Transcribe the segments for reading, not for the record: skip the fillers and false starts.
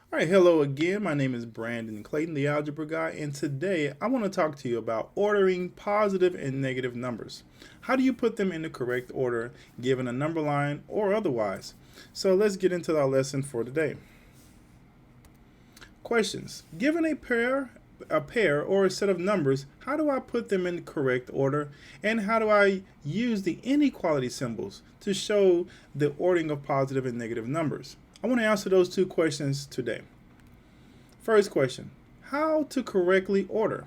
All right, hello again. My name is Brandon Clayton, the Algebra Guy, and today I want to talk to you about ordering positive and negative numbers. How do you put them in the correct order, given a number line or otherwise? So let's get into our lesson for today. Questions. Given a pair or a set of numbers, how do I put them in the correct order, and how do I use the inequality symbols to show the ordering of positive and negative numbers? I want to answer those two questions today. First question, how to correctly order?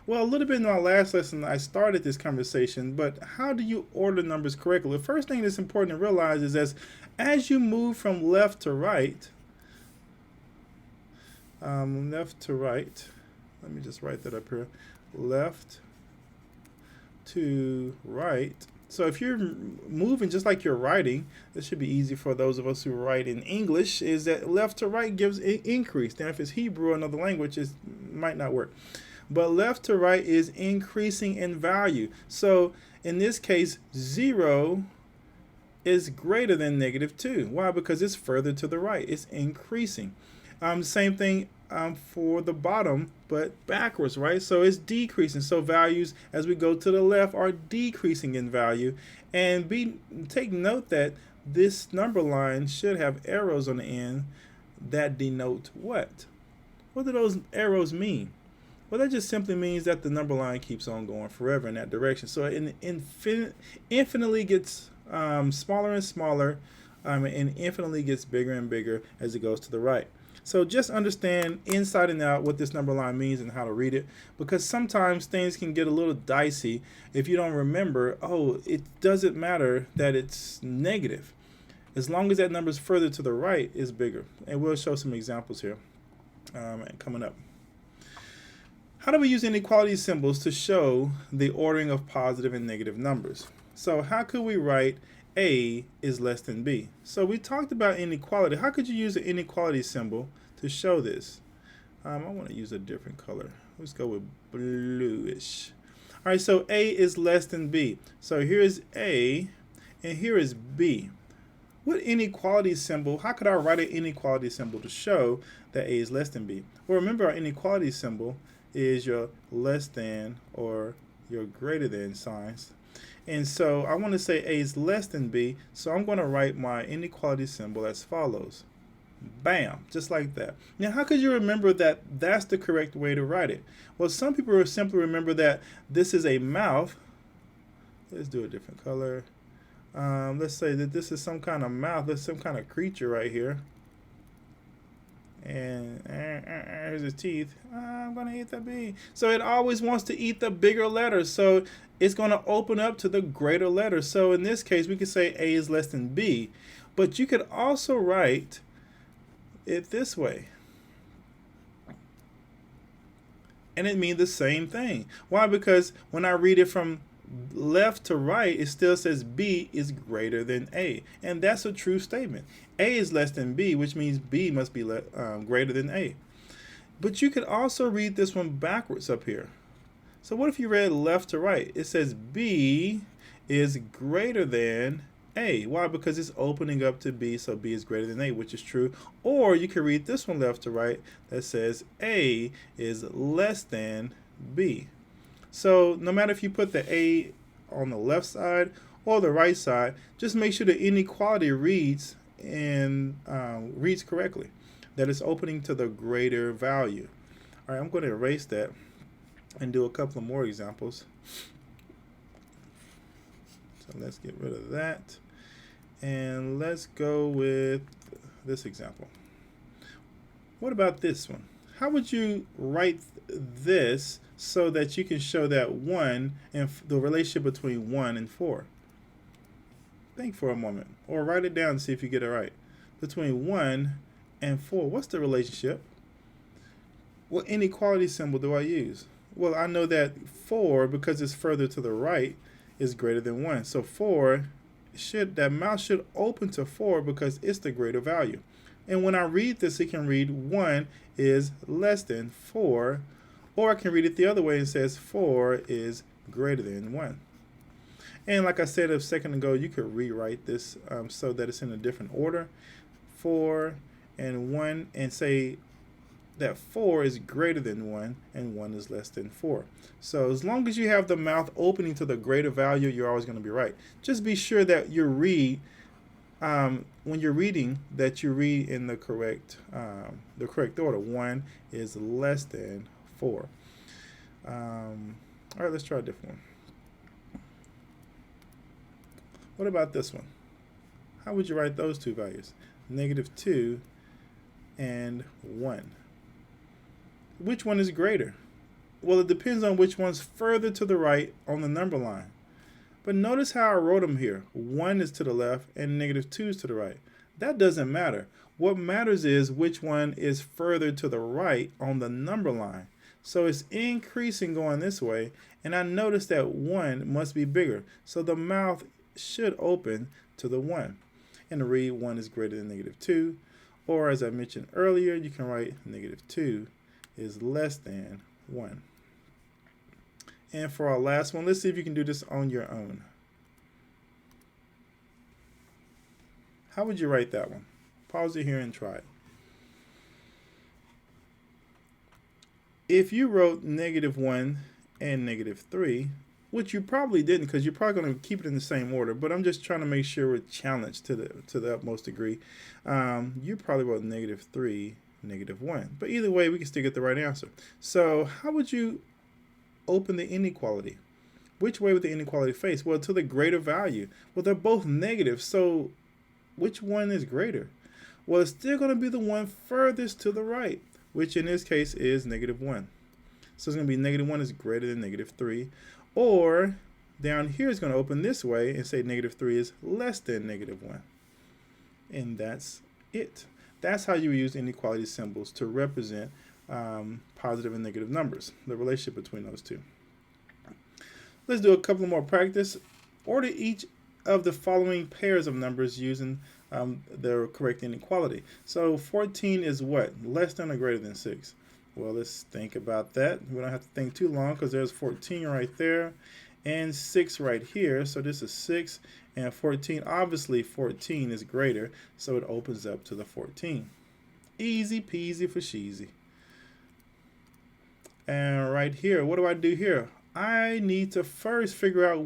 Well, a little bit in my last lesson, I started this conversation, but how do you order numbers correctly? The first thing that's important to realize is as you move from left to right, let me just write that up here, left to right. So if you're moving just like you're writing, this should be easy for those of us who write in English, is that left to right gives an increase. Now if it's Hebrew or another language, it might not work. But left to right is increasing in value. So in this case, 0 is greater than -2. Why? Because it's further to the right. It's increasing. Same thing for the bottom, but backwards, right? So it's decreasing. So values as we go to the left are decreasing in value. And take note that this number line should have arrows on the end that denote what? What do those arrows mean? Well, that just simply means that the number line keeps on going forever in that direction. So it infinitely gets smaller and smaller, and infinitely gets bigger and bigger as it goes to the right. So just understand inside and out what this number line means and how to read it, because sometimes things can get a little dicey if you don't remember, oh, it doesn't matter that it's negative. As long as that number is further to the right, is bigger. And we'll show some examples here coming up. How do we use inequality symbols to show the ordering of positive and negative numbers? So how could we write A is less than B? So we talked about inequality. How could you use an inequality symbol to show this? I want to use a different color. Let's go with bluish. All right, so A is less than B. So here is A, and here is B. What inequality symbol, how could I write an inequality symbol to show that A is less than B? Well, remember our inequality symbol is your less than or your greater than signs. And so I want to say A is less than B, so I'm going to write my inequality symbol as follows. Bam, just like that. Now, how could you remember that that's the correct way to write it? Well, some people will simply remember that this is a mouth. Let's do a different color. Let's say that this is some kind of mouth. There's some kind of creature right here. And here's his teeth. I'm going to eat the B. So it always wants to eat the bigger letter. So it's going to open up to the greater letter. So in this case, we could say A is less than B. But you could also write it this way. And it means the same thing. Why? Because when I read it from left to right, it still says B is greater than A. And that's a true statement. A is less than B, which means B must be greater than A. But you could also read this one backwards up here. So what if you read left to right? It says B is greater than A. Why? Because it's opening up to B, so B is greater than A, which is true. Or you can read this one left to right that says A is less than B. So no matter if you put the A on the left side or the right side, just make sure the inequality reads correctly, that it's opening to the greater value. All right, I'm going to erase that and do a couple of more examples. So let's get rid of that. And let's go with this example. What about this one? How would you write this so that you can show that 1 and the relationship between 1 and 4? Think for a moment, or write it down and see if you get it right. Between 1 and 4, what's the relationship? What inequality symbol do I use? Well, I know that 4, because it's further to the right, is greater than 1. So 4 that mouth should open to 4 because it's the greater value. And when I read this, it can read 1 is less than 4, or I can read it the other way and says 4 is greater than 1. And like I said a second ago, you could rewrite this so that it's in a different order. 4 and 1, and say that 4 is greater than 1 and 1 is less than 4. So as long as you have the mouth opening to the greater value, you're always going to be right. Just be sure that you read, when you're reading, that you read in the correct order. 1 is less than 4. All right, let's try a different one. What about this one? How would you write those two values? -2 and 1. Which one is greater? Well, it depends on which one's further to the right on the number line. But notice how I wrote them here. 1 is to the left and -2 is to the right. That doesn't matter. What matters is which one is further to the right on the number line. So it's increasing going this way, and I notice that 1 must be bigger. So the mouth should open to the 1. And read 1 is greater than -2. Or as I mentioned earlier, you can write -2 is less than 1. And for our last one, let's see if you can do this on your own. How would you write that one? Pause it here and try it. If you wrote -1 and -3, which you probably didn't because you're probably going to keep it in the same order, but I'm just trying to make sure we're challenged to the utmost degree. You probably wrote -3, -1. But either way, we can still get the right answer. So how would you open the inequality? Which way would the inequality face? Well, to the greater value. Well, they're both negative, so which one is greater? Well, it's still going to be the one furthest to the right, which in this case is -1. So it's going to be -1 is greater than -3. Or down here is going to open this way and say -3 is less than -1. And that's it. That's how you use inequality symbols to represent positive and negative numbers, the relationship between those two. Let's do a couple more practice. Order each of the following pairs of numbers using the correct inequality. So 14 is what? Less than or greater than 6? Well, let's think about that. We don't have to think too long because there's 14 right there and 6 right here. So this is 6 and 14. Obviously, 14 is greater, so it opens up to the 14. Easy peasy for sheezy. And right here, what do I do here? I need to first figure out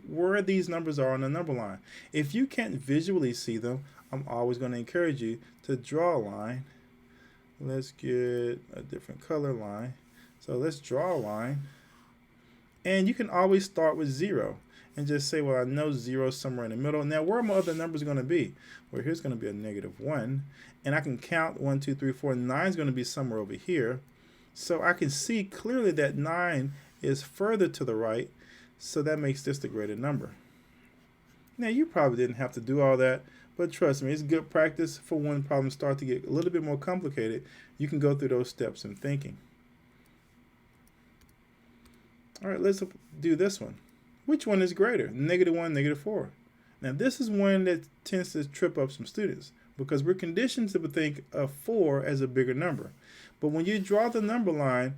where these numbers are on the number line. If you can't visually see them, I'm always going to encourage you to draw a line. Let's get a different color line. So let's draw a line. And you can always start with 0 and just say, well, I know 0 is somewhere in the middle. Now, where are my other numbers going to be? Well, here's going to be a -1. And I can count 1, 2, 3, 4. 9 is going to be somewhere over here. So I can see clearly that 9 is further to the right. So that makes this the greater number. Now, you probably didn't have to do all that. But trust me, it's good practice for when problems start to get a little bit more complicated. You can go through those steps in thinking. All right, let's do this one. Which one is greater? -1, -4. Now, this is one that tends to trip up some students because we're conditioned to think of 4 as a bigger number. But when you draw the number line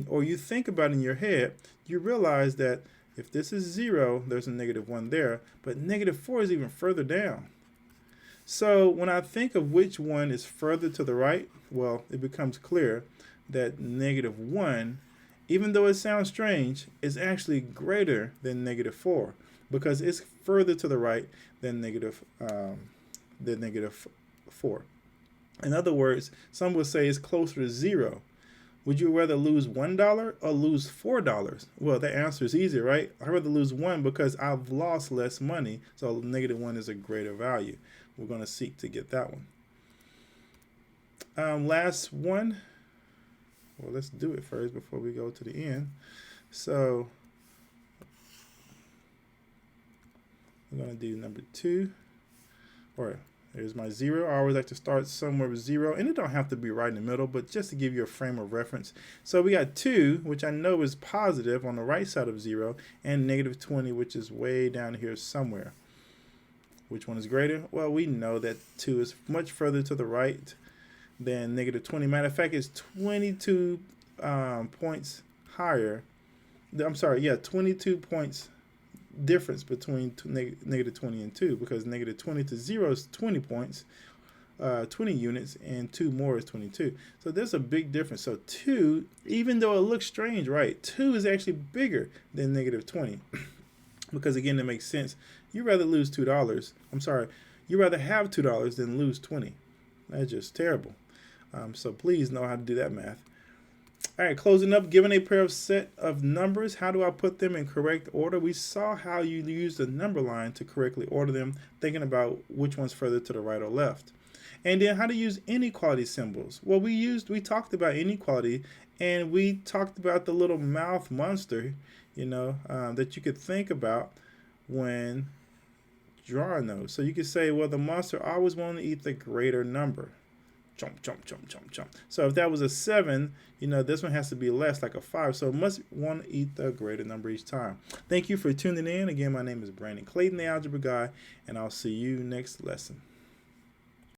or you think about it in your head, you realize that if this is 0, there's a -1 there, but -4 is even further down. So when I think of which one is further to the right, well, it becomes clear that -1, even though it sounds strange, is actually greater than -4 because it's further to the right than -4. In other words, some would say it's closer to 0. Would you rather lose $1 or lose $4? Well, the answer is easy, right? I'd rather lose 1 because I've lost less money, so -1 is a greater value. We're going to seek to get that one. Last one. Well, let's do it first before we go to the end. So we're going to do number 2. Or there's my 0. I always like to start somewhere with 0. And it don't have to be right in the middle, but just to give you a frame of reference. So we got 2, which I know is positive on the right side of 0, and -20, which is way down here somewhere. Which one is greater? Well, we know that 2 is much further to the right than -20. Matter of fact, it's 22 points higher. I'm sorry, yeah, 22 points difference between -20 and 2 because -20 to 0 is 20 points. 20 units, and 2 more is 22. So there's a big difference. So 2, even though it looks strange, right, 2 is actually bigger than negative 20. Because again, it makes sense. You'd rather lose $2. I'm sorry. You'd rather have $2 than lose 20. That's just terrible. So please know how to do that math. All right, closing up, given a pair of set of numbers, how do I put them in correct order? We saw how you use the number line to correctly order them, thinking about which one's further to the right or left. And then how to use inequality symbols. Well, we talked about inequality, and we talked about the little mouth monster, that you could think about when drawing those. So you could say, well, the monster always wanted to eat the greater number. Jump, jump, jump, jump, jump. So if that was a 7, this one has to be less, like a 5. So it must want to eat the greater number each time. Thank you for tuning in. Again, my name is Brandon Clayton, the Algebra Guy, and I'll see you next lesson.